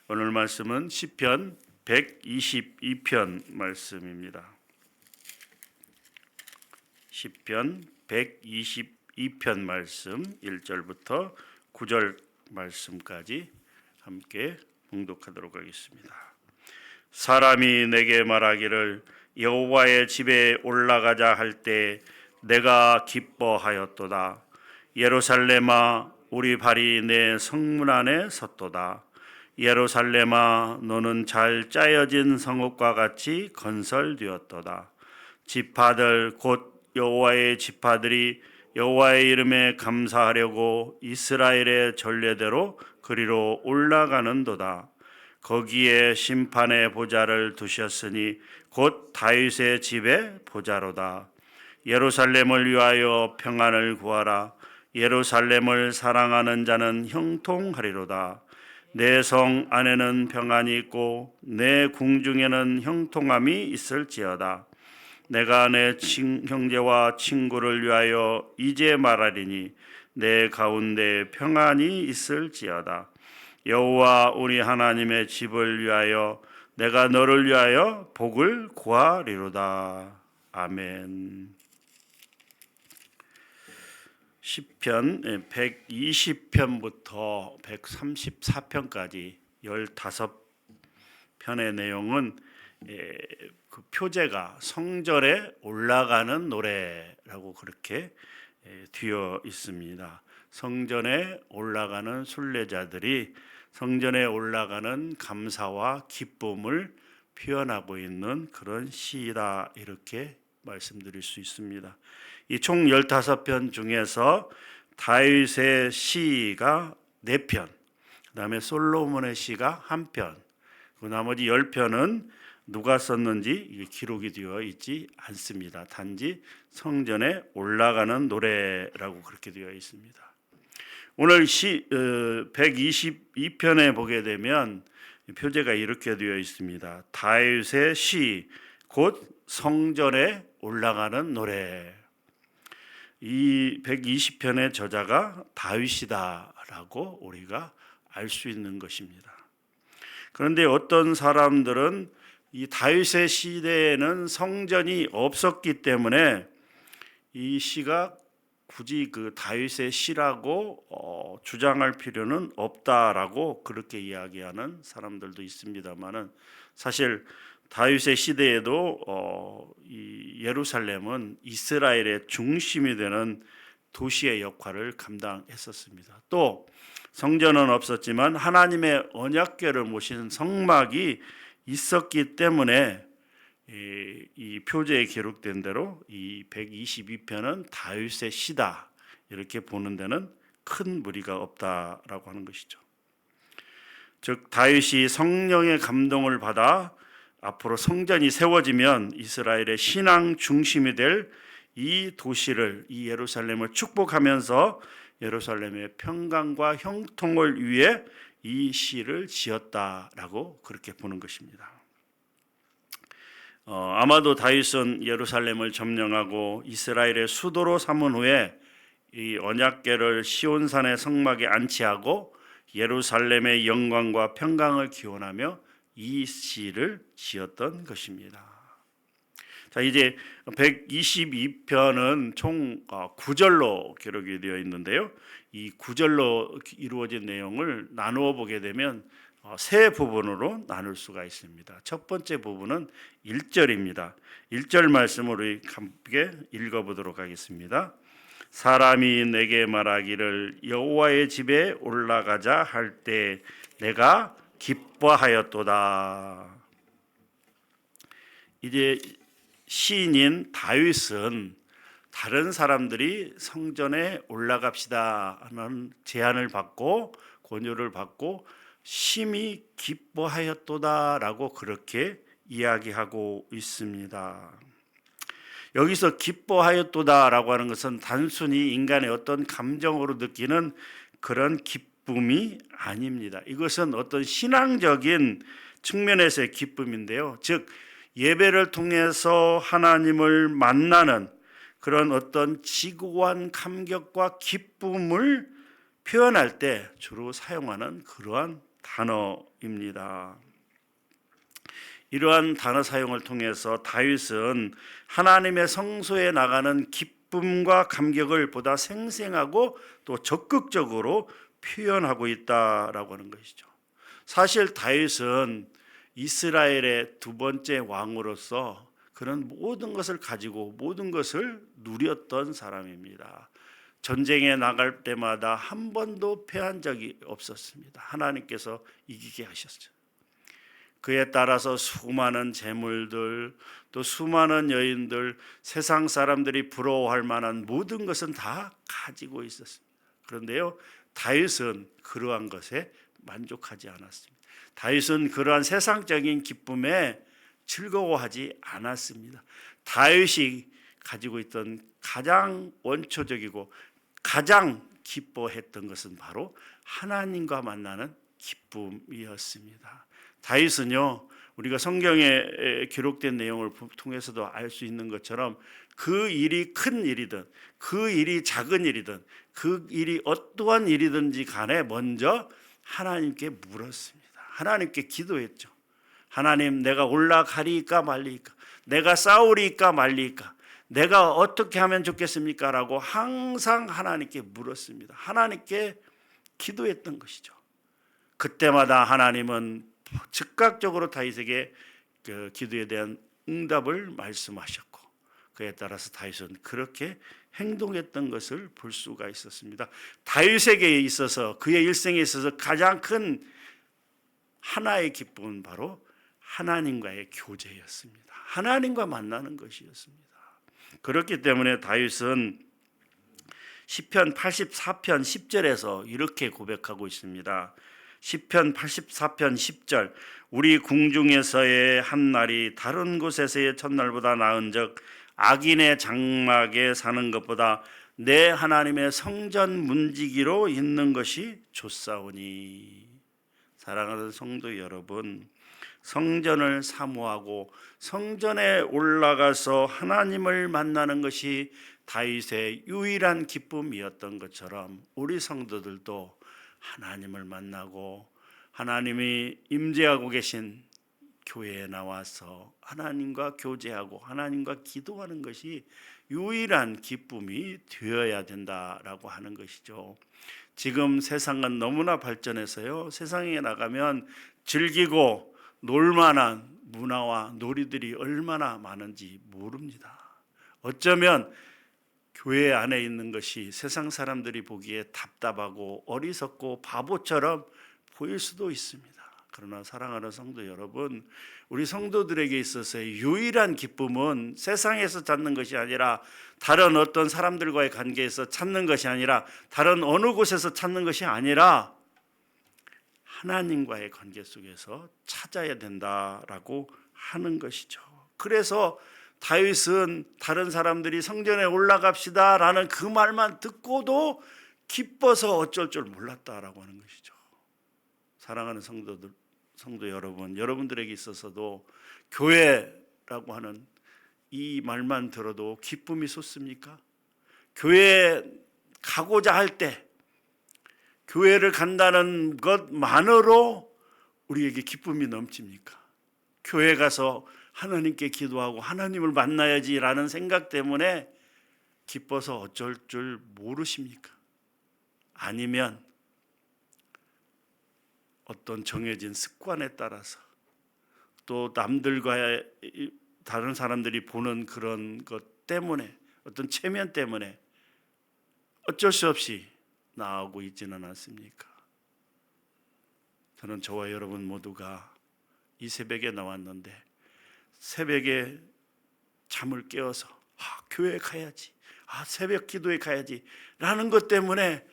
오늘 말씀은 시편 122편 말씀입니다. 시편 122편 말씀 1절부터 9절 말씀까지 함께 봉독하도록 하겠습니다. 사람이 내게 말하기를 여호와의 집에 올라가자 할 때 내가 기뻐하였도다. 예루살렘아 우리 발이 내 성문 안에 섰도다. 예루살렘아 너는 잘 짜여진 성읍과 같이 건설되었도다. 지파들 곧 여호와의 지파들이 여호와의 이름에 감사하려고 이스라엘의 전례대로 그리로 올라가는도다. 거기에 심판의 보좌를 두셨으니 곧 다윗의 집의 보좌로다. 예루살렘을 위하여 평안을 구하라. 예루살렘을 사랑하는 자는 형통하리로다. 내 성 안에는 평안이 있고 내 궁중에는 형통함이 있을지어다. 내가 내 형제와 친구를 위하여 이제 말하리니 내 가운데 평안이 있을지어다. 여호와 우리 하나님의 집을 위하여 내가 너를 위하여 복을 구하리로다. 아멘. 시편 120편부터 134편까지 15편의 내용은 그 표제가 성전에 올라가는 노래라고 그렇게 되어 있습니다. 성전에 올라가는 순례자들이 성전에 올라가는 감사와 기쁨을 표현하고 있는 그런 시이다, 이렇게 말씀드릴 수 있습니다. 이 총 15편 중에서 다윗의 시가 4편, 그 다음에 솔로몬의 시가 1편, 그 나머지 10편은 누가 썼는지 기록이 되어 있지 않습니다. 단지 성전에 올라가는 노래라고 그렇게 되어 있습니다. 오늘 시 122편에 보게 되면 표제가 이렇게 되어 있습니다. 다윗의 시, 곧 성전에 올라가는 노래. 이 120편의 저자가 다윗이다라고 우리가 알 수 있는 것입니다. 그런데 어떤 사람들은 이 다윗의 시대에는 성전이 없었기 때문에 이 시가 굳이 그 다윗의 시라고 주장할 필요는 없다라고 그렇게 이야기하는 사람들도 있습니다만은, 사실 다윗의 시대에도 이 예루살렘은 이스라엘의 중심이 되는 도시의 역할을 감당했었습니다. 또 성전은 없었지만 하나님의 언약궤를 모신 성막이 있었기 때문에 이 표제에 기록된 대로 이 122편은 다윗의 시다, 이렇게 보는 데는 큰 무리가 없다라고 하는 것이죠. 즉 다윗이 성령의 감동을 받아 앞으로 성전이 세워지면 이스라엘의 신앙 중심이 될 이 도시를, 이 예루살렘을 축복하면서 예루살렘의 평강과 형통을 위해 이 시를 지었다라고 그렇게 보는 것입니다. 아마도 다윗은 예루살렘을 점령하고 이스라엘의 수도로 삼은 후에 이 언약궤를 시온산의 성막에 안치하고 예루살렘의 영광과 평강을 기원하며 이 시를 지었던 것입니다. 자, 이제 122편은 총 9절로 기록이 되어 있는데요. 이 9절로 이루어진 내용을 나누어 보게 되면 세 부분으로 나눌 수가 있습니다. 첫 번째 부분은 1절입니다. 1절 말씀을 함께 읽어보도록 하겠습니다. 사람이 내게 말하기를 여호와의 집에 올라가자 할 때 내가 기뻐하였도다. 이제 시인인 다윗은 다른 사람들이 성전에 올라갑시다 하는 제안을 받고 권유를 받고 심히 기뻐하였도다라고 그렇게 이야기하고 있습니다. 여기서 기뻐하였도다라고 하는 것은 단순히 인간의 어떤 감정으로 느끼는 그런 기쁨이 아닙니다. 이것은 어떤 신앙적인 측면에서의 기쁨인데요. 즉 예배를 통해서 하나님을 만나는 그런 어떤 지고한 감격과 기쁨을 표현할 때 주로 사용하는 그러한 단어입니다. 이러한 단어 사용을 통해서 다윗은 하나님의 성소에 나가는 기쁨과 감격을 보다 생생하고 또 적극적으로 표현하고 있다라고 하는 것이죠. 사실 다윗은 이스라엘의 두 번째 왕으로서 그런 모든 것을 가지고 모든 것을 누렸던 사람입니다. 전쟁에 나갈 때마다 한 번도 패한 적이 없었습니다. 하나님께서 이기게 하셨죠. 그에 따라서 수많은 재물들, 또 수많은 여인들, 세상 사람들이 부러워할 만한 모든 것은 다 가지고 있었습니다. 그런데요, 다윗은 그러한 것에 만족하지 않았습니다. 다윗은 그러한 세상적인 기쁨에 즐거워하지 않았습니다. 다윗이 가지고 있던 가장 원초적이고 가장 기뻐했던 것은 바로 하나님과 만나는 기쁨이었습니다. 다윗은요, 우리가 성경에 기록된 내용을 통해서도 알 수 있는 것처럼 그 일이 큰 일이든 그 일이 작은 일이든 그 일이 어떠한 일이든지 간에 먼저 하나님께 물었습니다. 하나님께 기도했죠. 하나님, 내가 올라가리까 말리까, 내가 싸우리까 말리까, 내가 어떻게 하면 좋겠습니까? 라고 항상 하나님께 물었습니다. 하나님께 기도했던 것이죠. 그때마다 하나님은 즉각적으로 다윗에게 그 기도에 대한 응답을 말씀하셨고, 그에 따라서 다윗은 그렇게 행동했던 것을 볼 수가 있었습니다. 다윗에게 있어서, 그의 일생에 있어서 가장 큰 하나의 기쁨은 바로 하나님과의 교제였습니다. 하나님과 만나는 것이었습니다. 그렇기 때문에 다윗은 시편 84편 10절에서 이렇게 고백하고 있습니다. 시편 84편 10절, 우리 궁중에서의 한날이 다른 곳에서의 첫날보다 나은즉 악인의 장막에 사는 것보다 내 하나님의 성전 문지기로 있는 것이 좋사오니. 사랑하는 성도 여러분, 성전을 사모하고 성전에 올라가서 하나님을 만나는 것이 다윗의 유일한 기쁨이었던 것처럼 우리 성도들도 하나님을 만나고 하나님이 임재하고 계신 교회에 나와서 하나님과 교제하고 하나님과 기도하는 것이 유일한 기쁨이 되어야 된다라고 하는 것이죠. 지금 세상은 너무나 발전해서요, 세상에 나가면 즐기고 놀만한 문화와 놀이들이 얼마나 많은지 모릅니다. 어쩌면 교회 안에 있는 것이 세상 사람들이 보기에 답답하고 어리석고 바보처럼 보일 수도 있습니다. 그러나 사랑하는 성도 여러분, 우리 성도들에게 있어서의 유일한 기쁨은 세상에서 찾는 것이 아니라, 다른 어떤 사람들과의 관계에서 찾는 것이 아니라, 다른 어느 곳에서 찾는 것이 아니라 하나님과의 관계 속에서 찾아야 된다라고 하는 것이죠. 그래서 다윗은 다른 사람들이 성전에 올라갑시다라는 그 말만 듣고도 기뻐서 어쩔 줄 몰랐다라고 하는 것이죠. 사랑하는 성도 여러분, 여러분들에게 있어서도 교회라고 하는 이 말만 들어도 기쁨이 솟습니까? 교회에 가고자 할 때, 교회를 간다는 것만으로 우리에게 기쁨이 넘칩니까? 교회 가서 하나님께 기도하고 하나님을 만나야지라는 생각 때문에 기뻐서 어쩔 줄 모르십니까? 아니면 어떤 정해진 습관에 따라서, 또 남들과의 다른 사람들이 보는 그런 것 때문에, 어떤 체면 때문에 어쩔 수 없이 나오고 있지는 않습니까? 저는 저와 여러분 모두가 이 새벽에 나왔는데, 새벽에 잠을 깨어서 교회에 가야지, 새벽 기도에 가야지 라는 것 때문에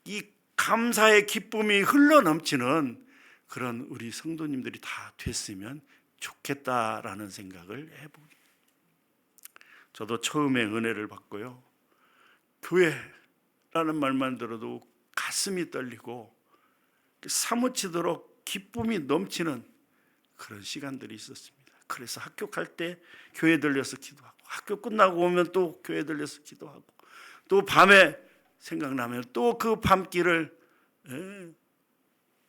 이 감사의 기쁨이 흘러넘치는 그런 우리 성도님들이 다 됐으면 좋겠다라는 생각을 해보기. 저도 처음에 은혜를 받고요, 교회라는 말만 들어도 가슴이 떨리고 사무치도록 기쁨이 넘치는 그런 시간들이 있었습니다. 그래서 학교 갈 때 교회 들려서 기도하고, 학교 끝나고 오면 또 교회 들려서 기도하고, 또 밤에 생각나면 또 그 밤길을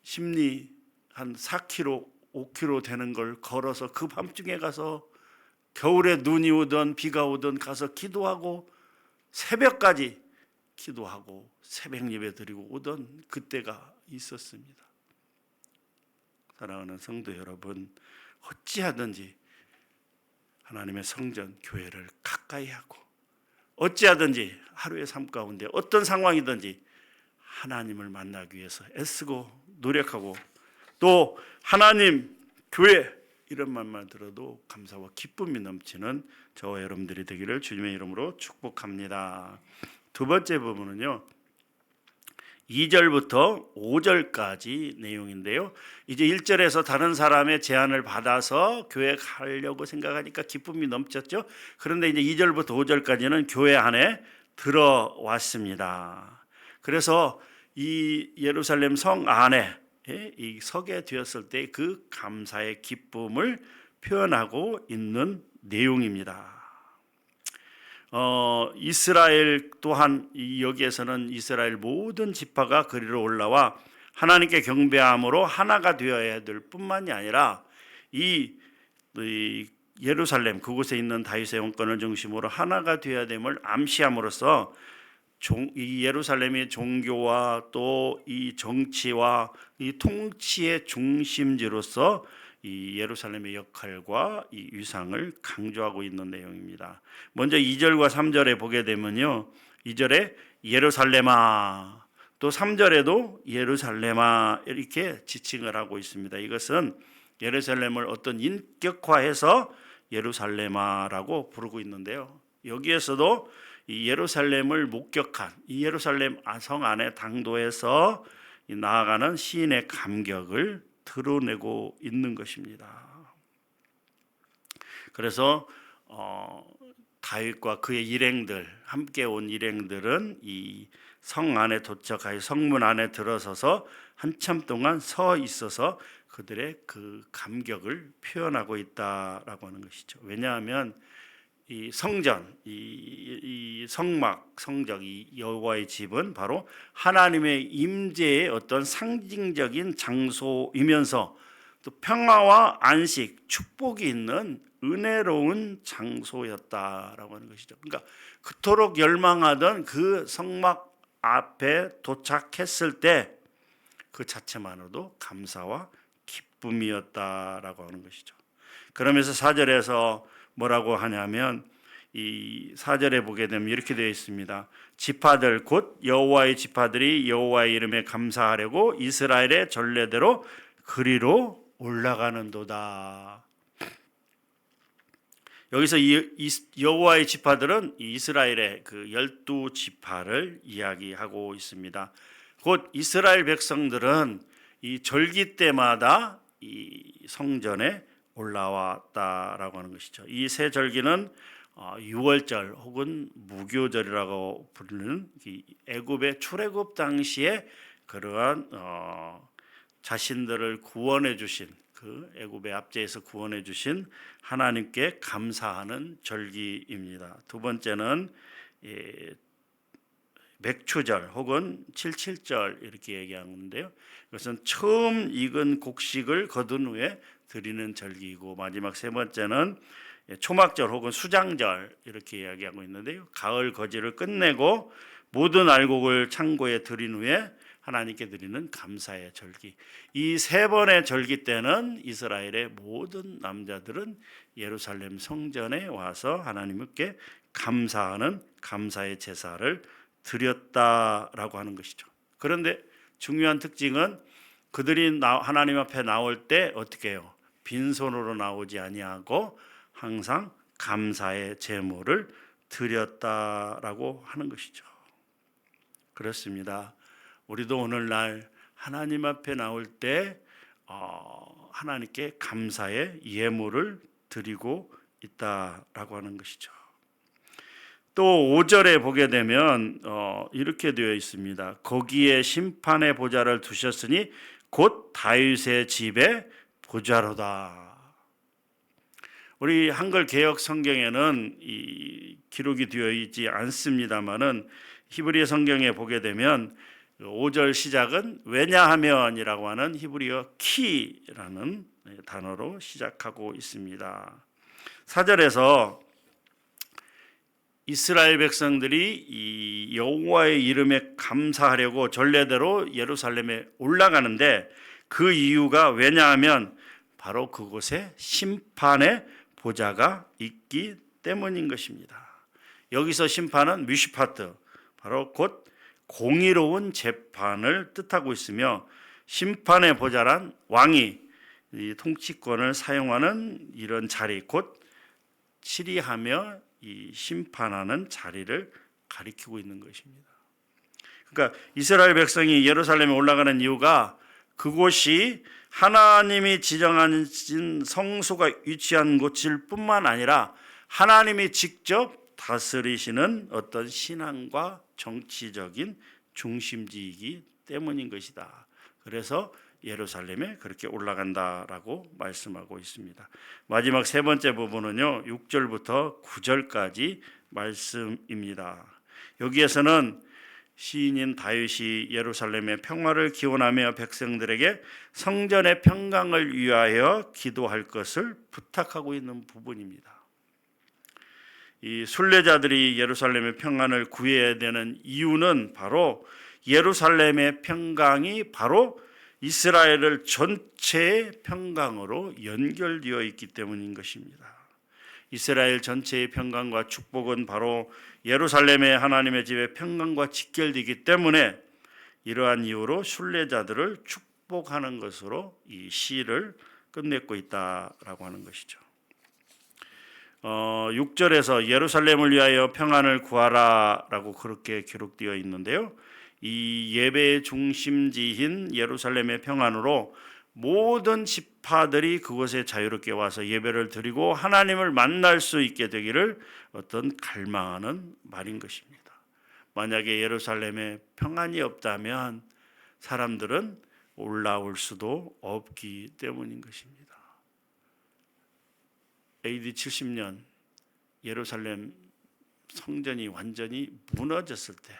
심리 한 4km, 5km 되는 걸 걸어서 그 밤중에 가서 겨울에 눈이 오든 비가 오든 가서 기도하고 새벽까지 기도하고 새벽 예배 드리고 오던 그때가 있었습니다. 사랑하는 성도 여러분, 어찌하든지 하나님의 성전 교회를 가까이 하고 어찌하든지 하루의 삶 가운데 어떤 상황이든지 하나님을 만나기 위해서 애쓰고 노력하고 또 하나님 교회 이런 말만 들어도 감사와 기쁨이 넘치는 저와 여러분들이 되기를 주님의 이름으로 축복합니다. 두 번째 부분은요, 2절부터 5절까지 내용인데요. 이제 1절에서 다른 사람의 제안을 받아서 교회 가려고 생각하니까 기쁨이 넘쳤죠. 그런데 이제 2절부터 5절까지는 교회 안에 들어왔습니다. 그래서 이 예루살렘 성 안에 이 서게 되었을 때 그 감사의 기쁨을 표현하고 있는 내용입니다. 이스라엘 또한 여기에서는 이스라엘 모든 지파가 그리로 올라와 하나님께 경배함으로 하나가 되어야 될 뿐만이 아니라 이 예루살렘 그곳에 있는 다윗의 왕권을 중심으로 하나가 되어야 됨을 암시함으로써 이 예루살렘의 종교와 또 이 정치와 이 통치의 중심지로서 이 예루살렘의 역할과 이 위상을 강조하고 있는 내용입니다. 먼저 2절과 3절에 보게 되면요, 2절에 예루살렘아, 또 3절에도 예루살렘아 이렇게 지칭을 하고 있습니다. 이것은 예루살렘을 어떤 인격화해서 예루살렘아라고 부르고 있는데요, 여기에서도 이 예루살렘을 목격한 이 예루살렘 성 안에 당도에서 나아가는 시인의 감격을 드러내고 있는 것입니다. 그래서 다윗과 그의 일행들, 함께 온 일행들은 이 성 안에 도착하여 성문 안에 들어서서 한참 동안 서 있어서 그들의 그 감격을 표현하고 있다라고 하는 것이죠. 왜냐하면 이 성전, 이 성막, 성적, 이 여호와의 집은 바로 하나님의 임재의 어떤 상징적인 장소이면서 또 평화와 안식, 축복이 있는 은혜로운 장소였다라고 하는 것이죠. 그러니까 그토록 열망하던 그 성막 앞에 도착했을 때 그 자체만으로도 감사와 기쁨이었다라고 하는 것이죠. 그러면서 4절에서 뭐라고 하냐면 이 4절에 보게 되면 이렇게 되어 있습니다. 지파들 곧 여호와의 지파들이 여호와의 이름에 감사하려고 이스라엘의 전례대로 그리로 올라가는도다. 여기서 이 여호와의 지파들은 이스라엘의 그 12지파를 이야기하고 있습니다. 곧 이스라엘 백성들은 이 절기 때마다 이 성전에 올라왔다라고 하는 것이죠. 이 세 절기는 유월절 혹은 무교절이라고 부르는 애굽의 출애굽 당시에 그러한 자신들을 구원해 주신 그 애굽의 압제에서 구원해 주신 하나님께 감사하는 절기입니다. 두 번째는 맥추절 혹은 칠칠절 이렇게 얘기하는데요. 이것은 처음 익은 곡식을 거둔 후에 드리는 절기이고, 마지막 세 번째는 초막절 혹은 수장절 이렇게 이야기하고 있는데요. 가을 거지를 끝내고 모든 알곡을 창고에 들인 후에 하나님께 드리는 감사의 절기. 이 세 번의 절기 때는 이스라엘의 모든 남자들은 예루살렘 성전에 와서 하나님께 감사하는 감사의 제사를 드렸다라고 하는 것이죠. 그런데 중요한 특징은 그들이 하나님 앞에 나올 때 어떻게 해요? 빈손으로 나오지 아니하고 항상 감사의 제물을 드렸다라고 하는 것이죠. 그렇습니다. 우리도 오늘날 하나님 앞에 나올 때 하나님께 감사의 예물을 드리고 있다라고 하는 것이죠. 또 5절에 보게 되면 이렇게 되어 있습니다. 거기에 심판의 보좌를 두셨으니 곧 다윗의 집에 보좌로다. 우리 한글 개역 성경에는 이 기록이 되어 있지 않습니다만은 히브리 성경에 보게 되면 5절 시작은 왜냐하면이라고 하는 히브리어 키라는 단어로 시작하고 있습니다. 4절에서 이스라엘 백성들이 이 여호와의 이름에 감사하려고 전례대로 예루살렘에 올라가는데 그 이유가 왜냐하면 바로 그곳에 심판의 보좌가 있기 때문인 것입니다. 여기서 심판은 미슈파트, 바로 곧 공의로운 재판을 뜻하고 있으며, 심판의 보좌란 왕이 이 통치권을 사용하는 이런 자리, 곧 치리하며 이 심판하는 자리를 가리키고 있는 것입니다. 그러니까 이스라엘 백성이 예루살렘에 올라가는 이유가 그곳이 하나님이 지정하신 성소가 위치한 곳일 뿐만 아니라 하나님이 직접 다스리시는 어떤 신앙과 정치적인 중심지이기 때문인 것이다. 그래서 예루살렘에 그렇게 올라간다라고 말씀하고 있습니다. 마지막 세 번째 부분은요, 6절부터 9절까지 말씀입니다. 여기에서는 시인인 다윗이 예루살렘의 평화를 기원하며 백성들에게 성전의 평강을 위하여 기도할 것을 부탁하고 있는 부분입니다. 이 순례자들이 예루살렘의 평안을 구해야 되는 이유는 바로 예루살렘의 평강이 바로 이스라엘을 전체의 평강으로 연결되어 있기 때문인 것입니다. 이스라엘 전체의 평강과 축복은 바로 예루살렘의 하나님의 집의 평강과 직결되기 때문에 이러한 이유로 순례자들을 축복하는 것으로 이 시를 끝맺고 있다라고 하는 것이죠. 6절에서 예루살렘을 위하여 평안을 구하라라고 그렇게 기록되어 있는데요. 이 예배의 중심지인 예루살렘의 평안으로 모든 지파들이 그곳에 자유롭게 와서 예배를 드리고 하나님을 만날 수 있게 되기를 어떤 갈망하는 말인 것입니다. 만약에 예루살렘에 평안이 없다면 사람들은 올라올 수도 없기 때문인 것입니다. AD 70년 예루살렘 성전이 완전히 무너졌을 때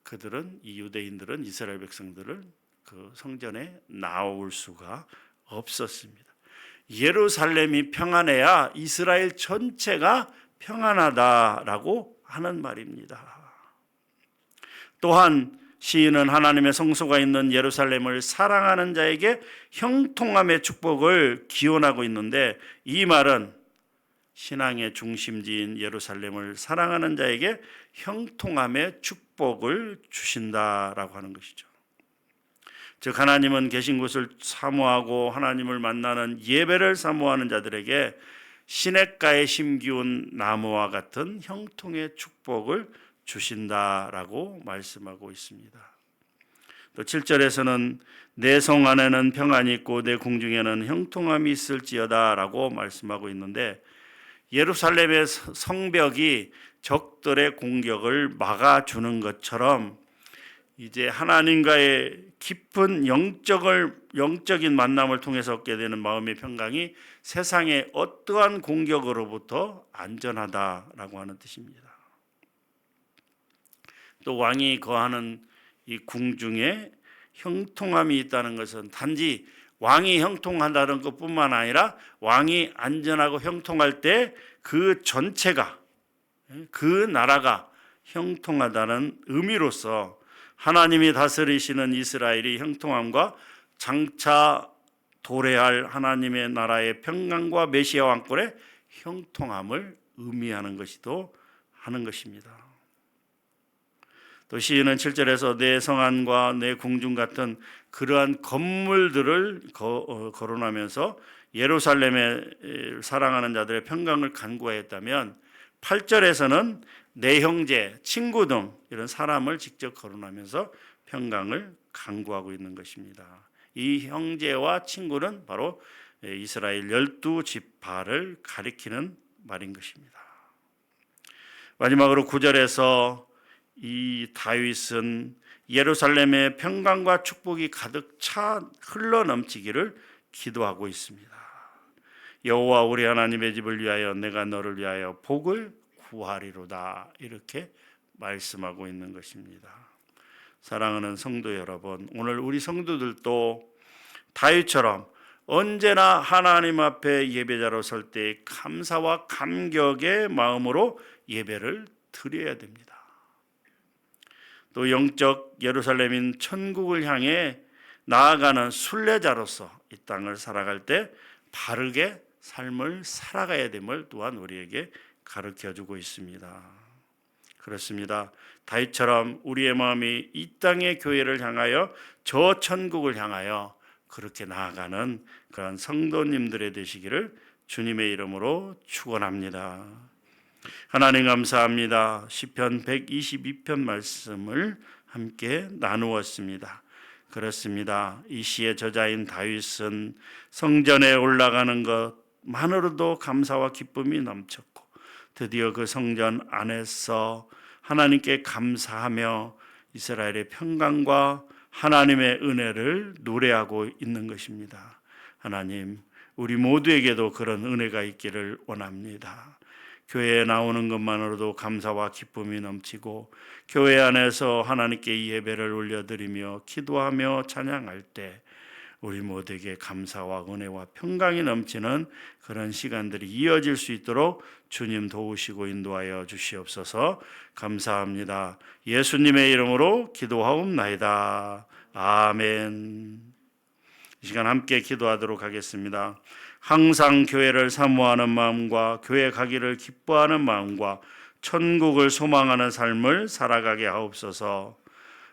그들은, 이 유대인들은 이스라엘 백성들을 그 성전에 나올 수가 없었습니다. 예루살렘이 평안해야 이스라엘 전체가 평안하다라고 하는 말입니다. 또한 시인은 하나님의 성소가 있는 예루살렘을 사랑하는 자에게 형통함의 축복을 기원하고 있는데, 이 말은 신앙의 중심지인 예루살렘을 사랑하는 자에게 형통함의 축복을 주신다라고 하는 것이죠. 즉 하나님은 계신 곳을 사모하고 하나님을 만나는 예배를 사모하는 자들에게 시냇가에 심기운 나무와 같은 형통의 축복을 주신다라고 말씀하고 있습니다. 또 7절에서는 내 성 안에는 평안이 있고 내 궁중에는 형통함이 있을지어다라고 말씀하고 있는데, 예루살렘의 성벽이 적들의 공격을 막아주는 것처럼 이제 하나님과의 깊은 영적인 만남을 통해서 얻게 되는 마음의 평강이 세상의 어떠한 공격으로부터 안전하다라고 하는 뜻입니다. 또 왕이 거하는 이 궁중에 형통함이 있다는 것은 단지 왕이 형통한다는 것뿐만 아니라 왕이 안전하고 형통할 때 그 전체가, 그 나라가 형통하다는 의미로서 하나님이 다스리시는 이스라엘이 형통함과 장차 도래할 하나님의 나라의 평강과 메시아 왕권의 형통함을 의미하는 것이도 하는 것입니다. 또 시인은 7절에서 내 성안과 내 궁중 같은 그러한 건물들을 거론하면서 예루살렘에 사랑하는 자들의 평강을 간구하였다면, 8절에서는 내 형제, 친구 등 이런 사람을 직접 거론하면서 평강을 간구하고 있는 것입니다. 이 형제와 친구는 바로 이스라엘 12지파를 가리키는 말인 것입니다. 마지막으로 9절에서 이 다윗은 예루살렘의 평강과 축복이 가득 차 흘러넘치기를 기도하고 있습니다. 여호와 우리 하나님의 집을 위하여 내가 너를 위하여 복을 구하리로다, 이렇게 말씀하고 있는 것입니다. 사랑하는 성도 여러분, 오늘 우리 성도들도 다윗처럼 언제나 하나님 앞에 예배자로 설 때 감사와 감격의 마음으로 예배를 드려야 됩니다. 또 영적 예루살렘인 천국을 향해 나아가는 순례자로서 이 땅을 살아갈 때 바르게 삶을 살아가야 됨을 또한 우리에게 가르쳐주고 있습니다. 그렇습니다. 다윗처럼 우리의 마음이 이 땅의 교회를 향하여 저 천국을 향하여 그렇게 나아가는 그런 성도님들의 되시기를 주님의 이름으로 축원합니다. 하나님 감사합니다. 시편 122편 말씀을 함께 나누었습니다. 그렇습니다. 이 시의 저자인 다윗은 성전에 올라가는 것만으로도 감사와 기쁨이 넘쳤고 드디어 그 성전 안에서 하나님께 감사하며 이스라엘의 평강과 하나님의 은혜를 노래하고 있는 것입니다. 하나님, 우리 모두에게도 그런 은혜가 있기를 원합니다. 교회에 나오는 것만으로도 감사와 기쁨이 넘치고 교회 안에서 하나님께 예배를 올려드리며 기도하며 찬양할 때 우리 모두에게 감사와 은혜와 평강이 넘치는 그런 시간들이 이어질 수 있도록 주님 도우시고 인도하여 주시옵소서. 감사합니다. 예수님의 이름으로 기도하옵나이다. 아멘. 이 시간 함께 기도하도록 하겠습니다. 항상 교회를 사모하는 마음과 교회 가기를 기뻐하는 마음과 천국을 소망하는 삶을 살아가게 하옵소서.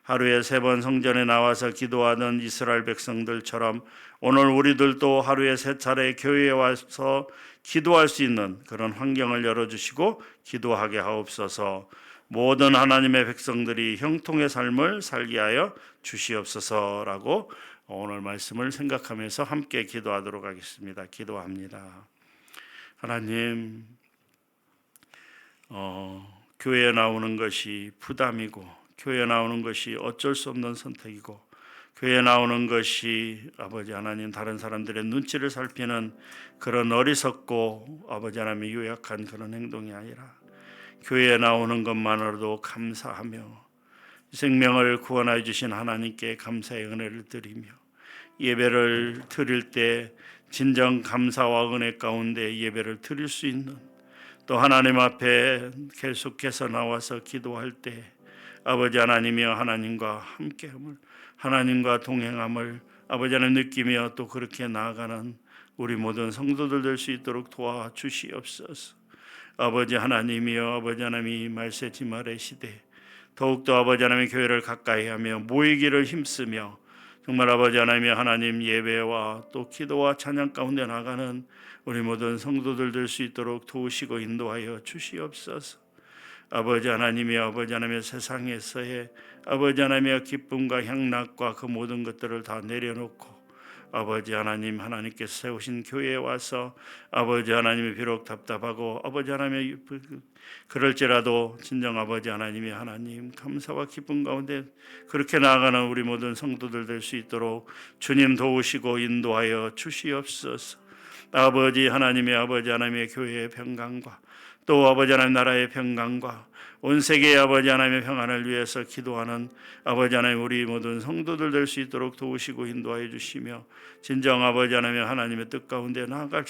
하루에 3번 성전에 나와서 기도하는 이스라엘 백성들처럼 오늘 우리들도 하루에 3차례 교회에 와서 기도할 수 있는 그런 환경을 열어주시고 기도하게 하옵소서. 모든 하나님의 백성들이 형통의 삶을 살게 하여 주시옵소서라고 오늘 말씀을 생각하면서 함께 기도하도록 하겠습니다. 기도합니다. 하나님, 교회에 나오는 것이 부담이고 교회에 나오는 것이 어쩔 수 없는 선택이고 교회에 나오는 것이 아버지 하나님 다른 사람들의 눈치를 살피는 그런 어리석고 아버지 하나님의 유약한 그런 행동이 아니라 교회에 나오는 것만으로도 감사하며 생명을 구원하여 주신 하나님께 감사의 은혜를 드리며 예배를 드릴 때 진정 감사와 은혜 가운데 예배를 드릴 수 있는 또 하나님 앞에 계속해서 나와서 기도할 때 아버지 하나님이여 하나님과 함께함을 하나님과 동행함을 아버지 하나님 느끼며 또 그렇게 나아가는 우리 모든 성도들 될 수 있도록 도와주시옵소서. 아버지 하나님이여 아버지 하나님이 말세지 말의 시대 더욱더 아버지 하나님의 교회를 가까이 하며 모이기를 힘쓰며 정말 아버지 하나님의 하나님 예배와 또 기도와 찬양 가운데 나가는 우리 모든 성도들 될 수 있도록 도우시고 인도하여 주시옵소서. 아버지 하나님이 아버지 하나님의 세상에서의 아버지 하나님의 기쁨과 향락과 그 모든 것들을 다 내려놓고 아버지 하나님 하나님께서 세우신 교회에 와서 아버지 하나님이 비록 답답하고 아버지 하나님의 그럴지라도 진정 아버지 하나님이 하나님 감사와 기쁨 가운데 그렇게 나아가는 우리 모든 성도들 될 수 있도록 주님 도우시고 인도하여 주시옵소서. 아버지 하나님의 교회의 평강과 또 아버지 하나님 나라의 평강과 온 세계의 아버지 하나님의 평안을 위해서 기도하는 아버지 하나님 우리 모든 성도들 될 수 있도록 도우시고 인도하여 주시며 진정 아버지 하나님의 뜻 가운데 나아갈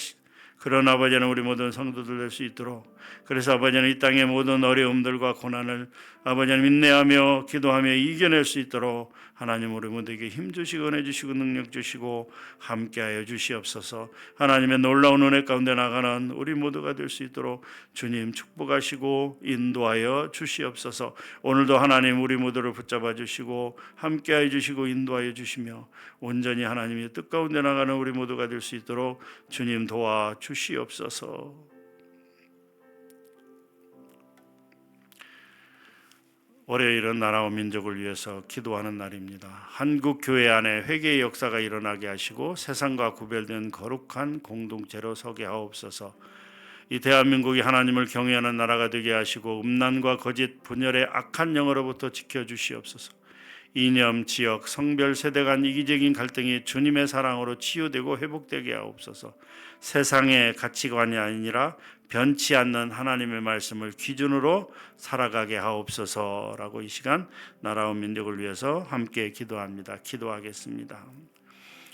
그런 아버지 하나님 우리 모든 성도들 될 수 있도록 그래서 아버지 하나님 이 땅의 모든 어려움들과 고난을 아버지 하나님 인내하며 기도하며 이겨낼 수 있도록 하나님 우리 모두에게 힘 주시고 은혜 주시고 능력 주시고 함께하여 주시옵소서. 하나님의 놀라운 은혜 가운데 나가는 우리 모두가 될 수 있도록 주님 축복하시고 인도하여 주시옵소서. 오늘도 하나님 우리 모두를 붙잡아 주시고 함께하여 주시고 인도하여 주시며 온전히 하나님의 뜻 가운데 나가는 우리 모두가 될 수 있도록 주님 도와 주시옵소서. 월요일은 나라와 민족을 위해서 기도하는 날입니다. 한국 교회 안에 회개의 역사가 일어나게 하시고 세상과 구별된 거룩한 공동체로 서게 하옵소서. 이 대한민국이 하나님을 경외하는 나라가 되게 하시고 음란과 거짓, 분열의 악한 영으로부터 지켜주시옵소서. 이념, 지역, 성별, 세대 간 이기적인 갈등이 주님의 사랑으로 치유되고 회복되게 하옵소서. 세상의 가치관이 아니라 변치 않는 하나님의 말씀을 기준으로 살아가게 하옵소서라고 이 시간 나라와 민족을 위해서 함께 기도합니다. 기도하겠습니다.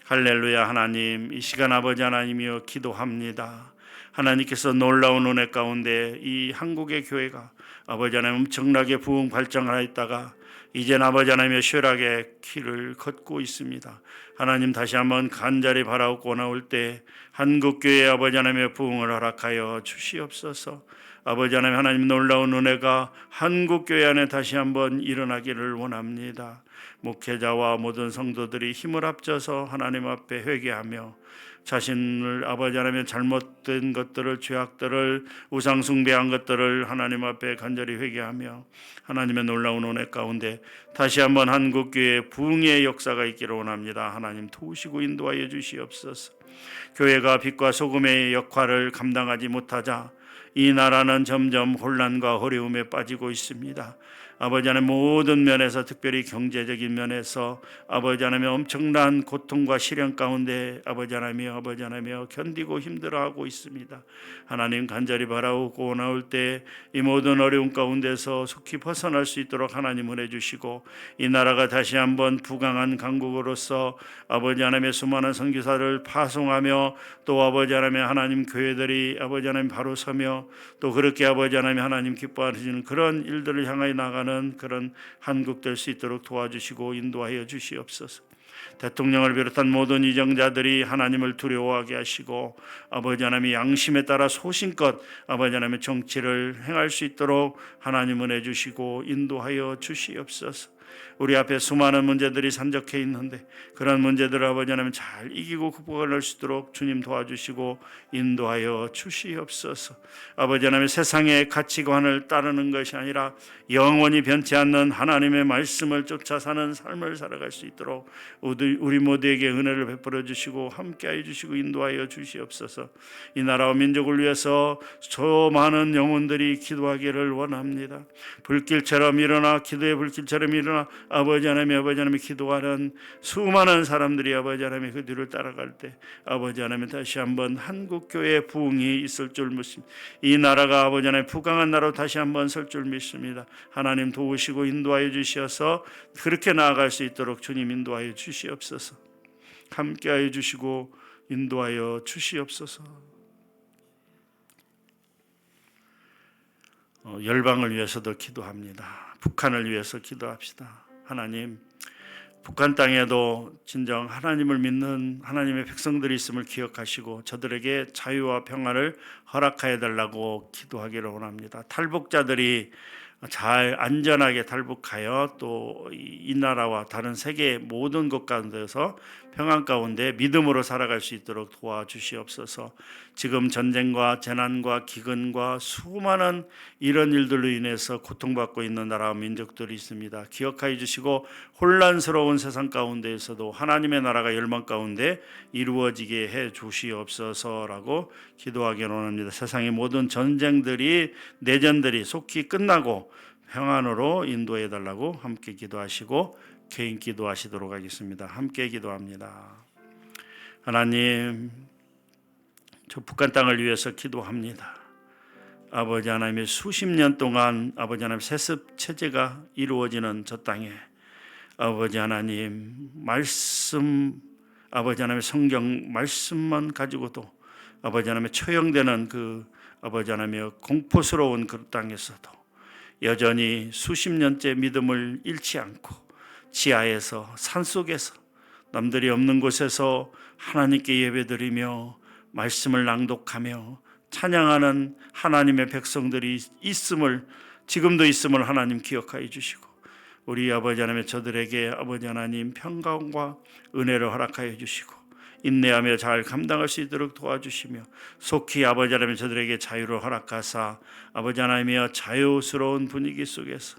할렐루야. 하나님, 이 시간 아버지 하나님이여 기도합니다. 하나님께서 놀라운 은혜 가운데 이 한국의 교회가 아버지 하나님 엄청나게 부흥 발전을 하였다가 이젠 아버지 하나님의 쇠락의 길을 걷고 있습니다. 하나님 다시 한번 간절히 바라고 나올 때 한국교회 아버지 하나님의 부흥을 허락하여 주시옵소서. 아버지 하나님 놀라운 은혜가 한국교회 안에 다시 한번 일어나기를 원합니다. 목회자와 모든 성도들이 힘을 합쳐서 하나님 앞에 회개하며 자신을 아버지 하나님 잘못된 것들을, 죄악들을, 우상 숭배한 것들을 하나님 앞에 간절히 회개하며 하나님의 놀라운 은혜 가운데 다시 한번 한국교회 부흥의 역사가 있기를 원합니다. 하나님 도우시고 인도하여 주시옵소서. 교회가 빛과 소금의 역할을 감당하지 못하자 이 나라는 점점 혼란과 어려움에 빠지고 있습니다. 아버지 하나님 모든 면에서, 특별히 경제적인 면에서 아버지 하나님 엄청난 고통과 시련 가운데 아버지 하나님이여 견디고 힘들어하고 있습니다. 하나님 간절히 바라오고 나올 때 이 모든 어려움 가운데서 속히 벗어날 수 있도록 하나님 은혜 주시고 이 나라가 다시 한번 부강한 강국으로서 아버지 하나님의 수많은 선교사를 파송하며 또 아버지 하나님 교회들이 아버지 하나님 바로 서며 또 그렇게 아버지 하나님 기뻐하시는 그런 일들을 향하여 나가는 그런 한국 될 수 있도록 도와주시고 인도하여 주시옵소서. 대통령을 비롯한 모든 이정자들이 하나님을 두려워하게 하시고 아버지 하나님의 양심에 따라 소신껏 아버지 하나님의 정치를 행할 수 있도록 하나님 은혜 주시고 인도하여 주시옵소서. 우리 앞에 수많은 문제들이 산적해 있는데 그런 문제들을 아버지 하나님 잘 이기고 극복할 수 있도록 주님 도와주시고 인도하여 주시옵소서. 아버지 하나님 세상의 가치관을 따르는 것이 아니라 영원히 변치 않는 하나님의 말씀을 쫓아 사는 삶을 살아갈 수 있도록 우리 모두에게 은혜를 베풀어 주시고 함께하여 주시고 인도하여 주시옵소서. 이 나라와 민족을 위해서 저 많은 영혼들이 기도하기를 원합니다. 불길처럼 일어나, 기도의 불길처럼 일어나 아버지 하나님 기도하는 수많은 사람들이 아버지 하나님 그 뒤를 따라갈 때 아버지 하나님 다시 한번 한국교회 부흥이 있을 줄 믿습니다. 이 나라가 아버지 하나님 부강한 나라로 다시 한번 설 줄 믿습니다. 하나님 도우시고 인도하여 주시어서 그렇게 나아갈 수 있도록 주님 인도하여 주시옵소서. 함께하여 주시고 인도하여 주시옵소서. 열방을 위해서도 기도합니다. 북한을 위해서 기도합시다. 하나님, 북한 땅에도 진정 하나님을 믿는 하나님의 백성들이 있음을 기억하시고 저들에게 자유와 평화를 허락하여 달라고 기도하기를 원합니다. 탈북자들이 잘 안전하게 탈북하여 또 이 나라와 다른 세계 모든 곳 가운데서 평안 가운데 믿음으로 살아갈 수 있도록 도와주시옵소서. 지금 전쟁과 재난과 기근과 수많은 이런 일들로 인해서 고통받고 있는 나라와 민족들이 있습니다. 기억하여 주시고 혼란스러운 세상 가운데에서도 하나님의 나라가 열망 가운데 이루어지게 해 주시옵소서라고 기도하기를 원합니다. 세상의 모든 전쟁들이, 내전들이 속히 끝나고 평안으로 인도해 달라고 함께 기도하시고 개인 기도하시도록 하겠습니다. 함께 기도합니다. 하나님, 저 북한 땅을 위해서 기도합니다. 아버지 하나님의 수십 년 동안 아버지 하나님 세습 체제가 이루어지는 저 땅에 아버지 하나님 말씀, 아버지 하나님의 성경 말씀만 가지고도 아버지 하나님의 처형되는 그 아버지 하나님의 공포스러운 그 땅에서도 여전히 수십 년째 믿음을 잃지 않고 지하에서, 산속에서, 남들이 없는 곳에서 하나님께 예배드리며 말씀을 낭독하며 찬양하는 하나님의 백성들이 있음을, 지금도 있음을 하나님 기억하여 주시고 우리 아버지 하나님의 저들에게 아버지 하나님 평강과 은혜를 허락하여 주시고 인내하며 잘 감당할 수 있도록 도와주시며 속히 아버지 하나님 저들에게 자유를 허락하사 아버지 하나님이여 자유스러운 분위기 속에서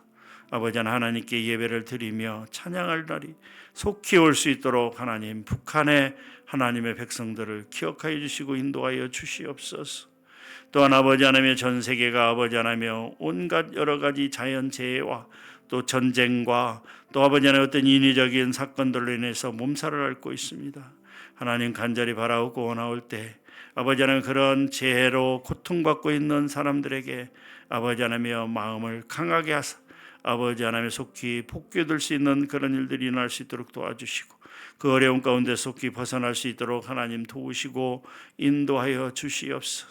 아버지 하나님께 예배를 드리며 찬양할 날이 속히 올 수 있도록 하나님 북한의 하나님의 백성들을 기억하여 주시고 인도하여 주시옵소서. 또한 아버지 하나님의 전 세계가 아버지 하나님이여 온갖 여러 가지 자연재해와 또 전쟁과 또 아버지 하나님 어떤 인위적인 사건들로 인해서 몸살을 앓고 있습니다. 하나님 간절히 바라오고 원하올 때 아버지 하나님 그런 재해로 고통받고 있는 사람들에게 아버지 하나님의 마음을 강하게 하사 아버지 하나님의 속히 복귀될 수 있는 그런 일들이 일어날 수 있도록 도와주시고 그 어려운 가운데 속히 벗어날 수 있도록 하나님 도우시고 인도하여 주시옵소서.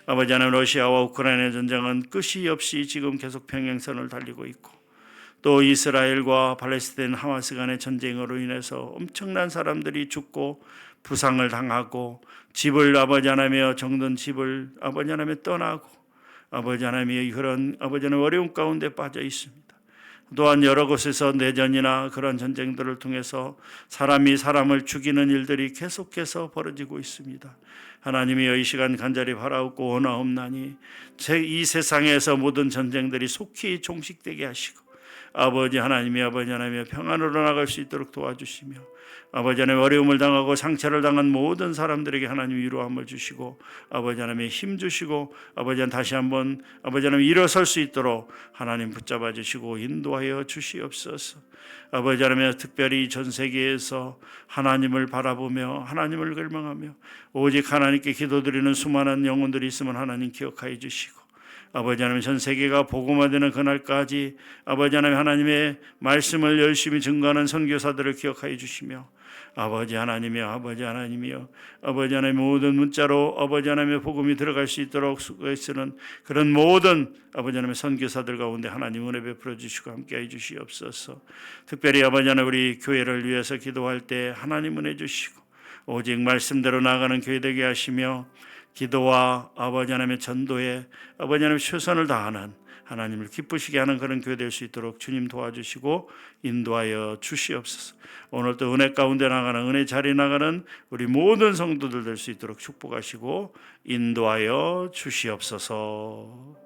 아버지 하나님 러시아와 우크라이나 전쟁은 끝이 없이 지금 계속 평행선을 달리고 있고 또 이스라엘과 팔레스타인 하마스 간의 전쟁으로 인해서 엄청난 사람들이 죽고 부상을 당하고 집을 아버지 하나님의 정든 집을 아버지 하나님의 떠나고 아버지 하나님의 그런 아버지 하나님 어려운 가운데 빠져 있습니다. 또한 여러 곳에서 내전이나 그런 전쟁들을 통해서 사람이 사람을 죽이는 일들이 계속해서 벌어지고 있습니다. 하나님이여 이 시간 간절히 바라옵고 원하옵나니 이 세상에서 모든 전쟁들이 속히 종식되게 하시고 아버지 하나님의 평안으로 나갈 수 있도록 도와주시며 아버지 하나님 어려움을 당하고 상처를 당한 모든 사람들에게 하나님 위로함을 주시고 아버지 하나님의 힘 주시고 아버지 하나님 다시 한번 아버지 하나님 일어설 수 있도록 하나님 붙잡아 주시고 인도하여 주시옵소서. 아버지 하나님 특별히 전 세계에서 하나님을 바라보며 하나님을 갈망하며 오직 하나님께 기도드리는 수많은 영혼들이 있으면 하나님 기억하여 주시고 아버지 하나님 전 세계가 복음화되는 그날까지 아버지 하나님 하나님의 말씀을 열심히 증거하는 선교사들을 기억하여 주시며 아버지 하나님이여 아버지 하나님 모든 문자로 아버지 하나님의 복음이 들어갈 수 있도록 수고하시는 그런 모든 아버지 하나님의 선교사들 가운데 하나님 은혜 베풀어 주시고 함께해 주시옵소서. 특별히 아버지 하나님 우리 교회를 위해서 기도할 때 하나님 은혜 주시고 오직 말씀대로 나아가는 교회 되게 하시며 기도와 아버지 하나님의 전도에 아버지 하나님의 최선을 다하는 하나님을 기쁘시게 하는 그런 교회 될 수 있도록 주님 도와주시고 인도하여 주시옵소서. 오늘도 은혜 가운데 나가는 은혜 자리에 나가는 우리 모든 성도들 될 수 있도록 축복하시고 인도하여 주시옵소서.